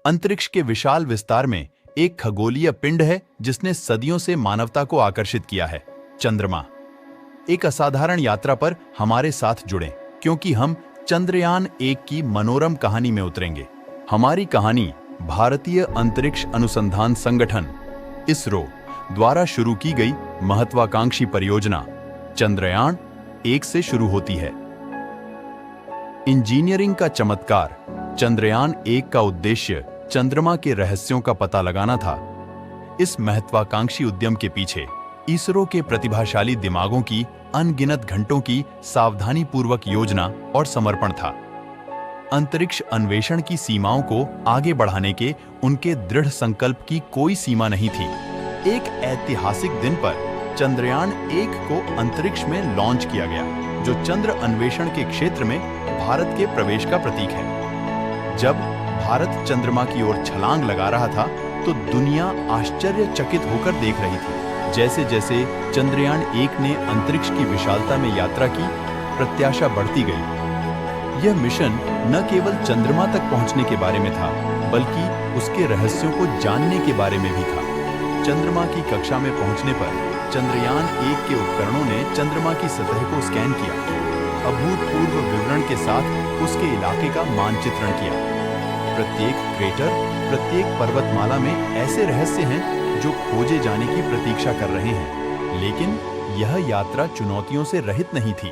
अंतरिक्ष के विशाल विस्तार में एक खगोलीय पिंड है जिसने सदियों से मानवता को आकर्षित किया है, चंद्रमा। एक असाधारण यात्रा पर हमारे साथ जुड़ें, क्योंकि हम चंद्रयान-1 की मनोरम कहानी में उतरेंगे। हमारी कहानी भारतीय अंतरिक्ष अनुसंधान संगठन इसरो द्वारा शुरू की गई महत्वाकांक्षी परियोजना चंद्रयान-1 से शुरू होती है। इंजीनियरिंग का चमत्कार। चंद्रयान-1 का उद्देश्य चंद्रमा के रहस्यों का पता लगाना था। इस महत्वाकांक्षी उद्यम के पीछे इसरो के प्रतिभाशाली दिमागों की अनगिनत घंटों की सावधानीपूर्वक योजना और समर्पण था। अंतरिक्ष अन्वेषण की सीमाओं को आगे बढ़ाने के उनके दृढ़ संकल्प की कोई सीमा नहीं थी। एक ऐतिहासिक दिन पर चंद्रयान-1 को अंतरिक्ष में लॉन्च किया गया, जो चंद्र अन्वेषण के क्षेत्र में भारत के प्रवेश का प्रतीक है। जब भारत चंद्रमा की ओर छलांग लगा रहा था, तो दुनिया आश्चर्यचकित होकर देख रही थी। जैसे जैसे चंद्रयान-1 ने अंतरिक्ष की विशालता में यात्रा की, प्रत्याशा बढ़ती गई। यह मिशन न केवल चंद्रमा तक पहुंचने के बारे में था, बल्कि उसके रहस्यों को जानने के बारे में भी था। चंद्रमा की कक्षा में पहुंचने पर चंद्रयान-1 के उपकरणों ने चंद्रमा की सतह को स्कैन किया, अभूतपूर्व विवरण के साथ उसके इलाके का मानचित्रण किया। प्रत्येक क्रेटर, प्रत्येक पर्वतमाला में ऐसे रहस्य हैं जो खोजे जाने की प्रतीक्षा कर रहे हैं। लेकिन यह यात्रा चुनौतियों से रहित नहीं थी।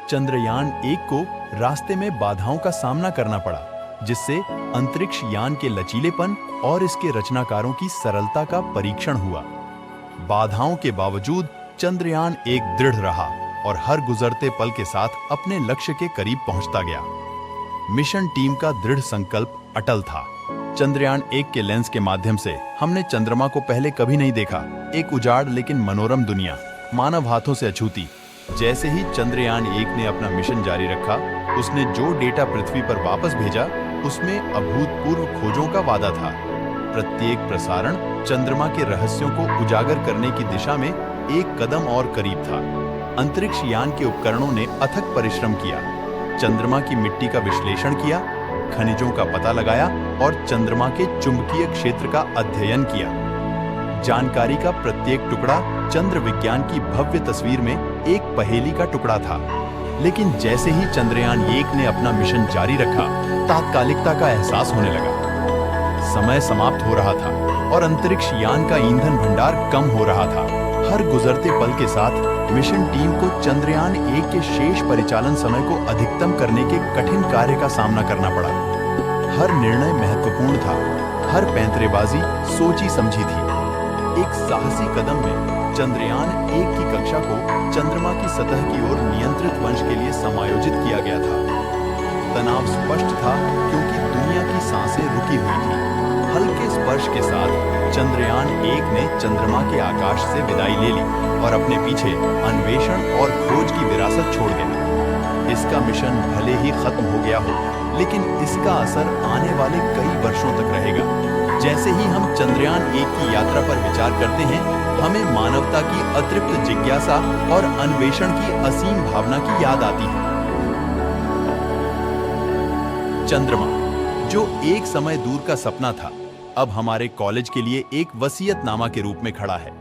चंद्रयान-1 को रास्ते में बाधाओं का सामना करना पड़ा, जिससे अंतरिक्ष यान के लचीलेपन और इसके रचनाकारों की सरलता का परीक्षण हुआ। बाधाओं के बावजूद चंद्रयान-1 दृढ़ रहा और हर गुजरते पल के साथ अपने लक्ष्य के करीब पहुंचता गया। मिशन टीम का दृढ़ संकल्प अटल था। चंद्रयान-1 के लेंस के माध्यम से हमने चंद्रमा को पहले कभी नहीं देखा। एक उजाड़ लेकिन मनोरम दुनिया, मानव हाथों से अछूती। जैसे ही चंद्रयान-1 ने अपना मिशन जारी रखा, उसने जो डेटा पृथ्वी पर वापस भेजा, उसमें अभूतपूर्व खोजों का वादा था। प्रत्येक प्रसारण चंद्रमा के रहस्यों को उजागर करने की दिशा में एक कदम और करीब था। अंतरिक्ष यान के उपकरणों ने अथक परिश्रम किया, चंद्रमा की मिट्टी का विश्लेषण किया, खनिजों का पता लगाया और चंद्रमा के चुंबकीय क्षेत्र का अध्ययन किया। जानकारी का प्रत्येक टुकड़ा चंद्र विज्ञान की भव्य तस्वीर में एक पहेली का टुकड़ा था। लेकिन जैसे ही चंद्रयान-1 ने अपना मिशन जारी रखा, तात्कालिकता का एहसास होने लगा। समय समाप्त हो रहा था और अंतरिक्ष यान का ईंधन भंडार कम हो रहा था। हर गुजरते पल के साथ मिशन टीम को चंद्रयान-1 के शेष परिचालन समय को अधिकतम करने के कठिन कार्य का सामना करना पड़ा। हर निर्णय महत्वपूर्ण था, हर पैंतरेबाजी सोची समझी थी। एक साहसी कदम में चंद्रयान-1 की कक्षा को चंद्रमा की सतह की ओर नियंत्रित वंश के लिए समायोजित किया गया था। तनाव स्पष्ट था, क्योंकि दुनिया की सांसें रुकी हुई थी। हल्के स्पर्श के साथ चंद्रयान-1 ने चंद्रमा के आकाश से विदाई ले ली और अपने पीछे अन्वेषण और खोज की विरासत छोड़ गया। इसका मिशन भले ही खत्म हो गया हो, लेकिन इसका असर आने वाले कई वर्षों तक रहेगा। जैसे ही हम चंद्रयान-1 की यात्रा पर विचार करते हैं, हमें मानवता की अतृप्त जिज्ञासा और अन्वेषण की असीम भावना की याद आती है। चंद्रमा, जो एक समय दूर का सपना था, अब हमारे कॉलेज के लिए एक वसीयतनामा के रूप में खड़ा है।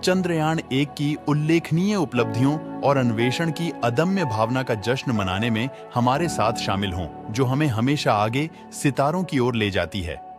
चंद्रयान-1 की उल्लेखनीय उपलब्धियों और अन्वेषण की अदम्य भावना का जश्न मनाने में हमारे साथ शामिल हों, जो हमें हमेशा आगे सितारों की ओर ले जाती है।